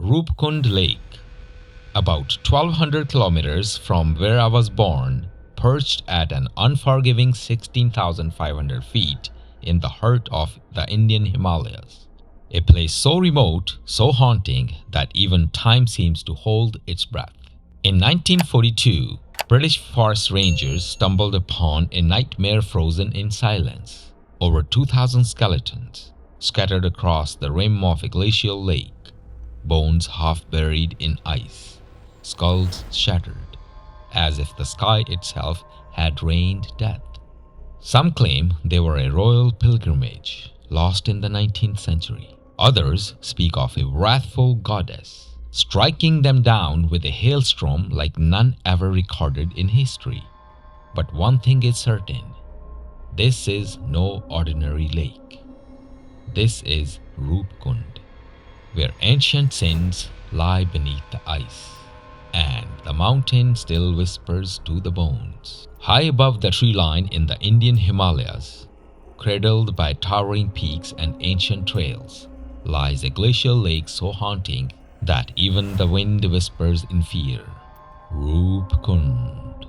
Roopkund Lake, about 1200 kilometers from where I was born, perched at an unforgiving 16,500 feet in the heart of the Indian Himalayas. A place so remote, so haunting, that even time seems to hold its breath. In 1942, British forest rangers stumbled upon a nightmare frozen in silence. Over 2,000 skeletons scattered across the rim of a glacial lake, bones half buried in ice, skulls shattered, as if the sky itself had rained death. Some claim they were a royal pilgrimage lost in the 19th century. Others speak of a wrathful goddess striking them down with a hailstorm like none ever recorded in history. But one thing is certain: this is no ordinary lake. This is Roopkund, where ancient sins lie beneath the ice, and the mountain still whispers to the bones. High above the tree line in the Indian Himalayas, cradled by towering peaks and ancient trails, lies a glacial lake so haunting that even the wind whispers in fear. Roopkund.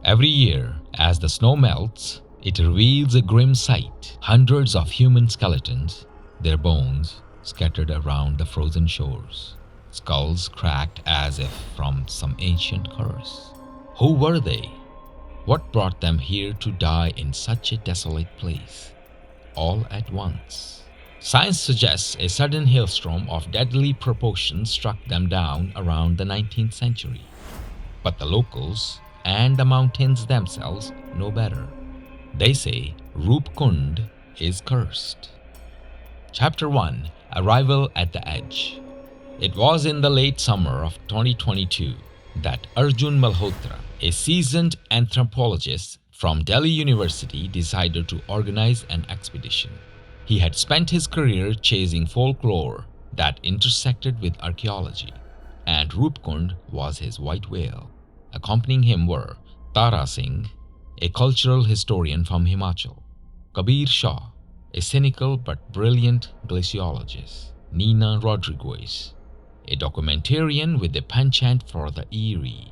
Every year, as the snow melts, it reveals a grim sight. Hundreds of human skeletons, their bones scattered around the frozen shores, skulls cracked as if from some ancient curse. Who were they? What brought them here to die in such a desolate place, all at once? Science suggests a sudden hailstorm of deadly proportions struck them down around the 19th century. But the locals and the mountains themselves know better. They say Roopkund is cursed. Chapter 1: Arrival at the Edge. It was in the late summer of 2022 that Arjun Malhotra, a seasoned anthropologist from Delhi University, decided to organize an expedition. He had spent his career chasing folklore that intersected with archaeology, and Roopkund was his white whale. Accompanying him were Tara Singh, a cultural historian from Himachal; Kabir Shah, a cynical but brilliant glaciologist; Nina Rodriguez, a documentarian with a penchant for the eerie;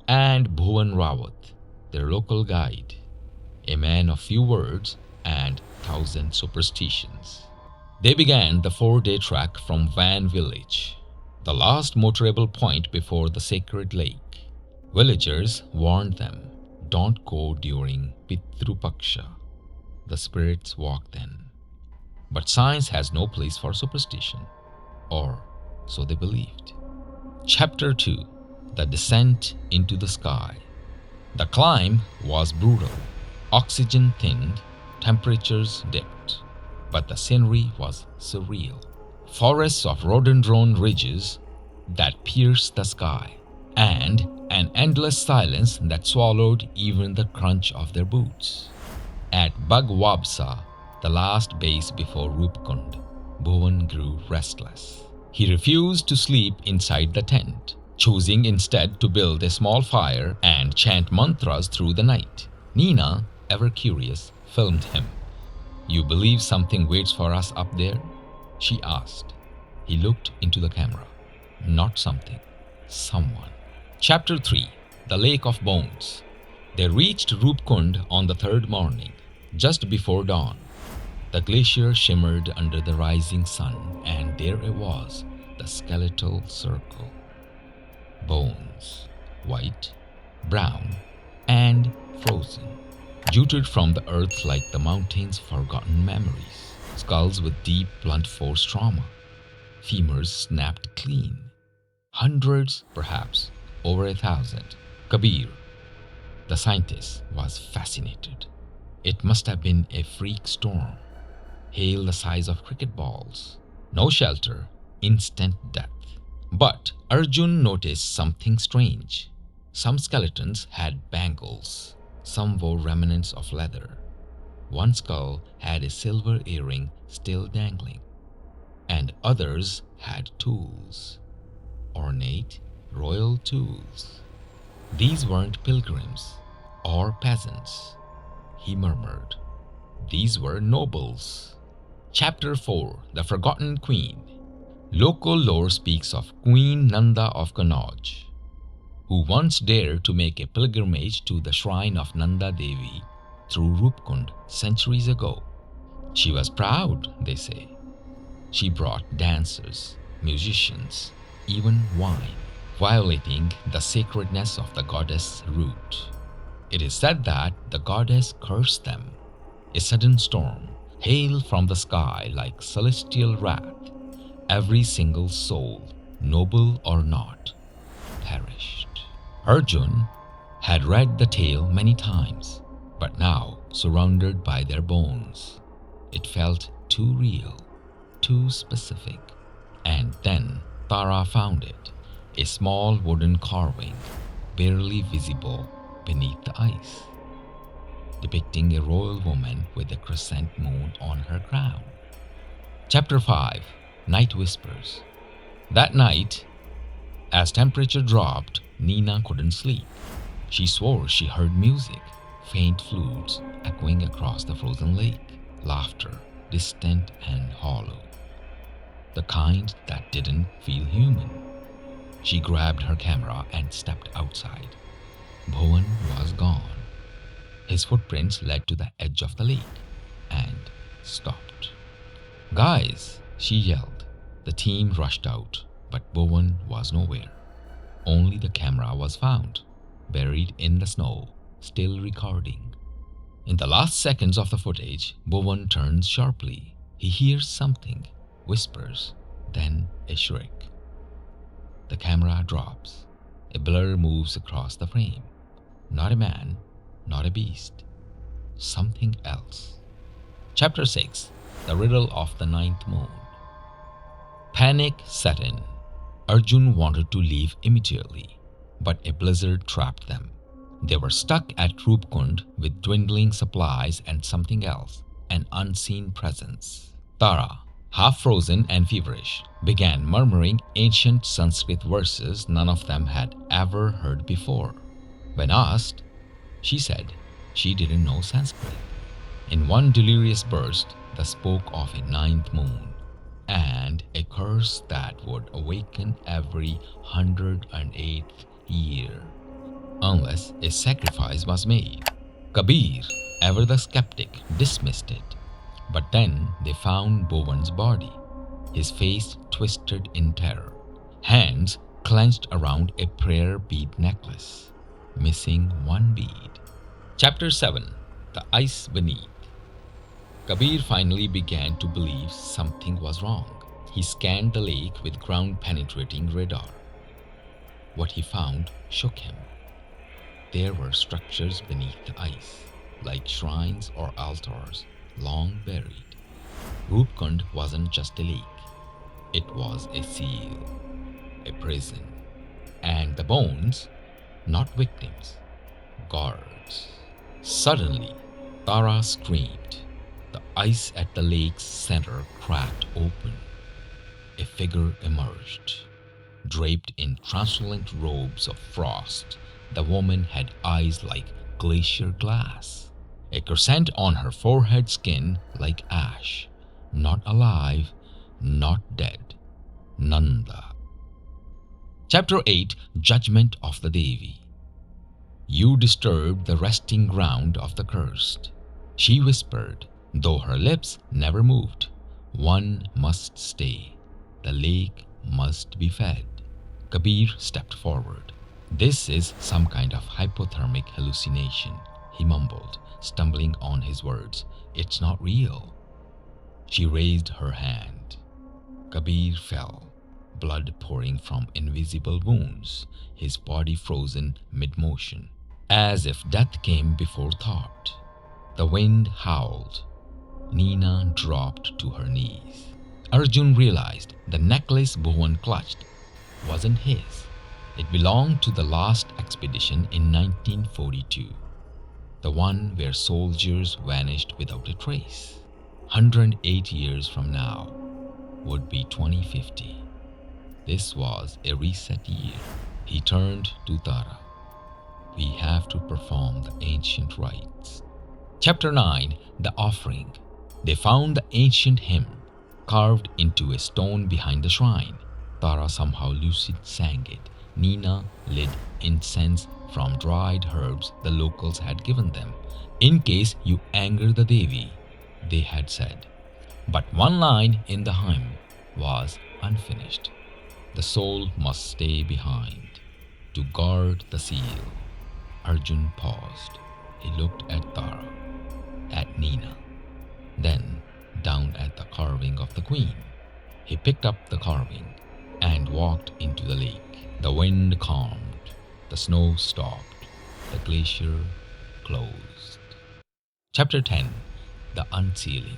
and Bhuvan Rawat, their local guide, a man of few words and 1,000 superstitions. They began the 4-day trek from Van village, the last motorable point before the sacred lake. Villagers warned them, don't go during Pitru Paksha. The spirits walk then. But science has no place for superstition, or so they believed. Chapter 2: The Descent into the Sky. The climb was brutal. Oxygen thinned, temperatures dipped, but the scenery was surreal. Forests of rhododendron ridges that pierced the sky, and an endless silence that swallowed even the crunch of their boots. At Bagwabsa, the last base before Roopkund, Bhuvan grew restless. He refused to sleep inside the tent, choosing instead to build a small fire and chant mantras through the night. Nina, ever curious, filmed him. "You believe something waits for us up there?" she asked. He looked into the camera. Not something, someone. Chapter 3: The Lake of Bones. They reached Roopkund on the third morning, just before dawn. The glacier shimmered under the rising sun, and there it was, the skeletal circle. Bones, white, brown, and frozen, jutted from the earth like the mountain's forgotten memories. Skulls with deep blunt force trauma. Femurs snapped clean. Hundreds, perhaps over 1,000. Kabir, the scientist, was fascinated. It must have been a freak storm. Hail the size of cricket balls. No shelter, instant death. But Arjun noticed something strange. Some skeletons had bangles. Some wore remnants of leather. One skull had a silver earring still dangling, and others had tools. Ornate, royal tools. These weren't pilgrims or peasants, he murmured. These were nobles. Chapter 4: The Forgotten Queen. Local lore speaks of Queen Nanda of Kannauj, who once dared to make a pilgrimage to the shrine of Nanda Devi through Roopkund centuries ago. She was proud, they say. She brought dancers, musicians, even wine, violating the sacredness of the goddess' route. It is said that the goddess cursed them. A sudden storm, hail from the sky like celestial wrath. Every single soul, noble or not, perished. Arjun had read the tale many times, but now, surrounded by their bones, it felt too real, too specific. And then Tara found it, a small wooden carving, barely visible beneath the ice, depicting a royal woman with a crescent moon on her crown. Chapter 5: Night Whispers. That night, as temperature dropped, Nina couldn't sleep. She swore she heard music, faint flutes echoing across the frozen lake, laughter distant and hollow, the kind that didn't feel human. She grabbed her camera and stepped outside. Bhuvan was gone. His footprints led to the edge of the lake and stopped. "Guys!" she yelled. The team rushed out, but Bhuvan was nowhere. Only the camera was found, buried in the snow, still recording. In the last seconds of the footage, Bhuvan turns sharply. He hears something, whispers, then a shriek. The camera drops. A blur moves across the frame. Not a man, not a beast. Something else. Chapter 6: The Riddle of the Ninth Moon. Panic set in. Arjun wanted to leave immediately, but a blizzard trapped them. They were stuck at Roopkund with dwindling supplies and something else, an unseen presence. Tara, half frozen and feverish, began murmuring ancient Sanskrit verses none of them had ever heard before. When asked, she said she didn't know Sanskrit. In one delirious burst, they spoke of a ninth moon and a curse that would awaken every 108th year, unless a sacrifice was made. Kabir, ever the skeptic, dismissed it. But then they found Bhuvan's body, his face twisted in terror, hands clenched around a prayer bead necklace, missing one bead. Chapter 7: The Ice Beneath. Kabir finally began to believe something was wrong. He scanned the lake with ground-penetrating radar. What he found shook him. There were structures beneath the ice, like shrines or altars, long buried. Roopkund wasn't just a lake. It was a seal, a prison. And the bones, not victims, guards. Suddenly, Tara screamed. The ice at the lake's center cracked open. A figure emerged. Draped in translucent robes of frost, the woman had eyes like glacial glass, a crescent on her forehead, skin like ash. Not alive, not dead. Nanda. Chapter 8: Judgment of the Devi. You disturbed the resting ground of the cursed, she whispered, though her lips never moved. One must stay. The lake must be fed. Kabir stepped forward. This is some kind of hypothermic hallucination, he mumbled, stumbling on his words. It's not real. She raised her hand. Kabir fell, blood pouring from invisible wounds, his body frozen mid-motion, as if death came before thought. The wind howled. Nina dropped to her knees. Arjun realized the necklace Bhuvan clutched wasn't his. It belonged to the last expedition in 1942, the one where soldiers vanished without a trace. 108 years from now would be 2050. This was a reset year. He turned to Tara. We have to perform the ancient rites. Chapter 9: The Offering. They found the ancient hymn, carved into a stone behind the shrine. Tara somehow lucid sang it. Nina lit incense from dried herbs the locals had given them. In case you anger the Devi, they had said. But one line in the hymn was unfinished. The soul must stay behind to guard the seal. Arjun paused. He looked at Tara, at Nina, then down at the carving of the queen. He picked up the carving and walked into the lake. The wind calmed, the snow stopped, the glacier closed. Chapter 10. The Unsealing.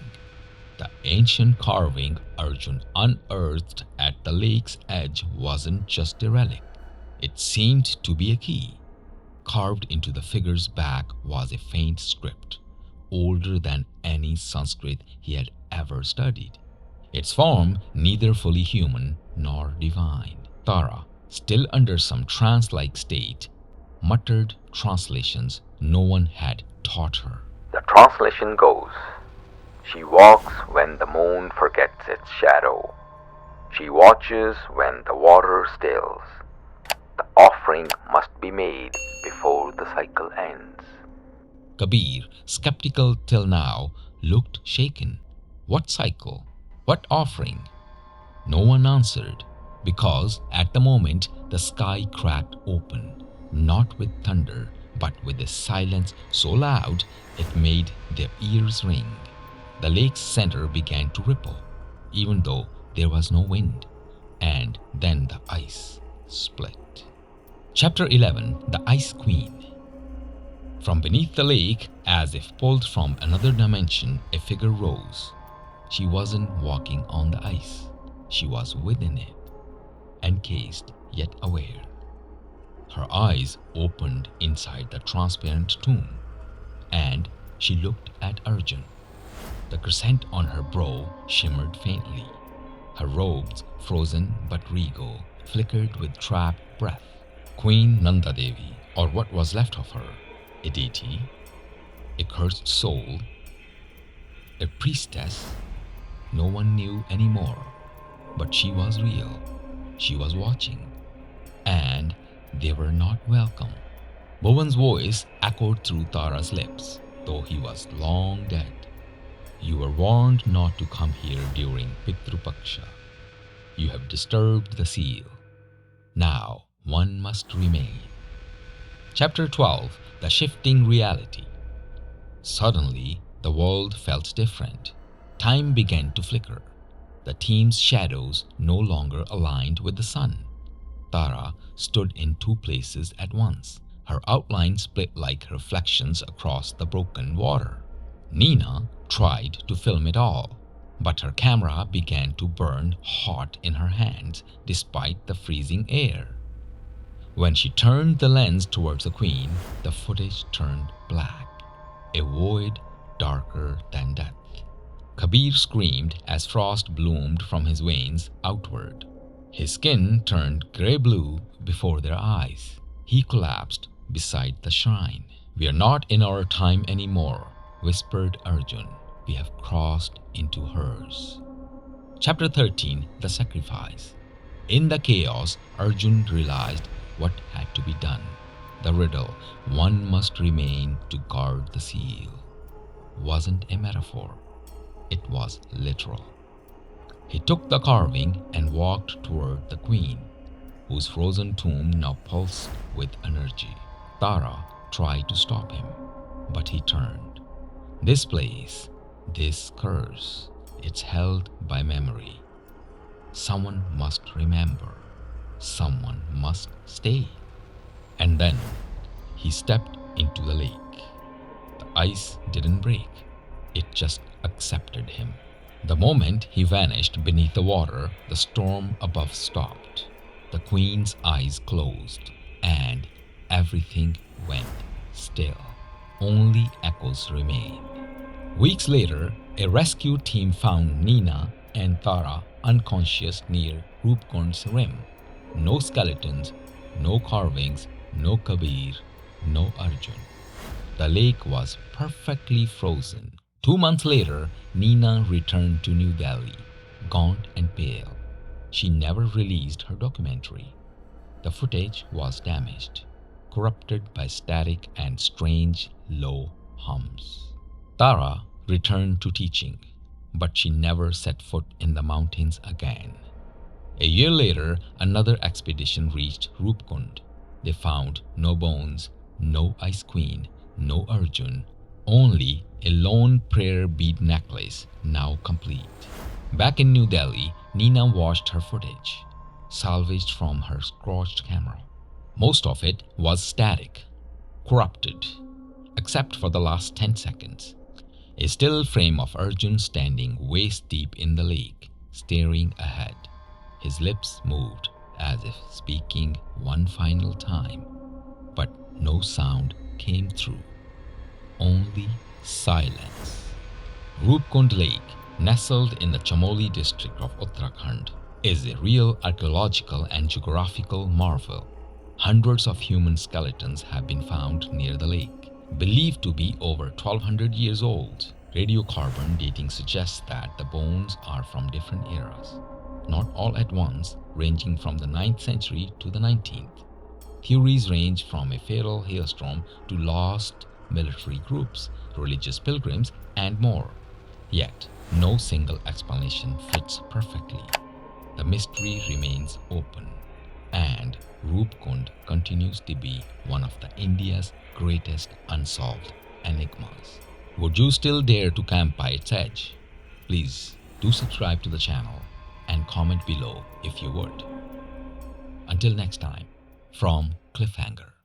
The ancient carving Arjun unearthed at the lake's edge wasn't just a relic. It seemed to be a key. Carved into the figure's back was a faint script, older than any Sanskrit he had ever studied. Its form neither fully human nor divine. Tara, still under some trance-like state, muttered translations no one had taught her. The translation goes, "She walks when the moon forgets its shadow. She watches when the water stills. The offering must be made before the cycle ends." Kabir, skeptical till now, looked shaken. What cycle? What offering? No one answered, because at the moment the sky cracked open, not with thunder, but with a silence so loud it made their ears ring. The lake's center began to ripple, even though there was no wind, and then the ice split. Chapter 11. The Ice Queen. From beneath the lake, as if pulled from another dimension, a figure rose. She wasn't walking on the ice. She was within it, encased yet aware. Her eyes opened inside the transparent tomb, and she looked at Arjun. The crescent on her brow shimmered faintly. Her robes, frozen but regal, flickered with trapped breath. Queen Nanda Devi, or what was left of her, a deity, a cursed soul, a priestess, no one knew anymore. But she was real. She was watching. And they were not welcome. Bhuvan's voice echoed through Tara's lips, though he was long dead. You were warned not to come here during Pitru Paksha. You have disturbed the seal. Now one must remain. Chapter 12. The Shifting Reality. Suddenly, the world felt different. Time began to flicker. The team's shadows no longer aligned with the sun. Tara stood in two places at once. Her outline split like reflections across the broken water. Nina tried to film it all, but her camera began to burn hot in her hands despite the freezing air. When she turned the lens towards the queen, the footage turned black, a void darker than death. Kabir screamed as frost bloomed from his veins outward. His skin turned grey-blue before their eyes. He collapsed beside the shrine. "We are not in our time anymore," whispered Arjun. "We have crossed into hers." Chapter 13. The Sacrifice. In the chaos, Arjun realized what had to be done. The riddle, one must remain to guard the seal, wasn't a metaphor. It was literal. He took the carving and walked toward the queen, whose frozen tomb now pulsed with energy. Tara tried to stop him, but he turned. This place, this curse, it's held by memory. Someone must remember. Someone must stay. And then he stepped into the lake. The ice didn't break. It just accepted him. The moment he vanished beneath the water, the storm above stopped. The queen's eyes closed, and everything went still. Only echoes remained. Weeks later, a rescue team found Nina and Tara unconscious near Roopkund's rim. No skeletons, no carvings, no Kabir, no Arjun. The lake was perfectly frozen. 2 months later, Nina returned to New Delhi, gaunt and pale. She never released her documentary. The footage was damaged, corrupted by static and strange low hums. Tara returned to teaching, but she never set foot in the mountains again. A year later, another expedition reached Roopkund. They found no bones, no ice queen, no Arjun, only a lone prayer bead necklace, now complete. Back in New Delhi, Nina watched her footage, salvaged from her scorched camera. Most of it was static, corrupted, except for the last 10 seconds. A still frame of Arjun standing waist deep in the lake, staring ahead. His lips moved as if speaking one final time, but no sound came through. Only silence. Roopkund Lake, nestled in the Chamoli district of Uttarakhand, is a real archaeological and geographical marvel. Hundreds of human skeletons have been found near the lake, believed to be over 1200 years old. Radiocarbon dating suggests that the bones are from different eras, not all at once, ranging from the 9th century to the 19th. Theories range from a fatal hailstorm to lost military groups, religious pilgrims, and more. Yet, no single explanation fits perfectly. The mystery remains open, and Roopkund continues to be one of the India's greatest unsolved enigmas. Would you still dare to camp by its edge? Please do subscribe to the channel and comment below if you would. Until next time, from Cliffhanger.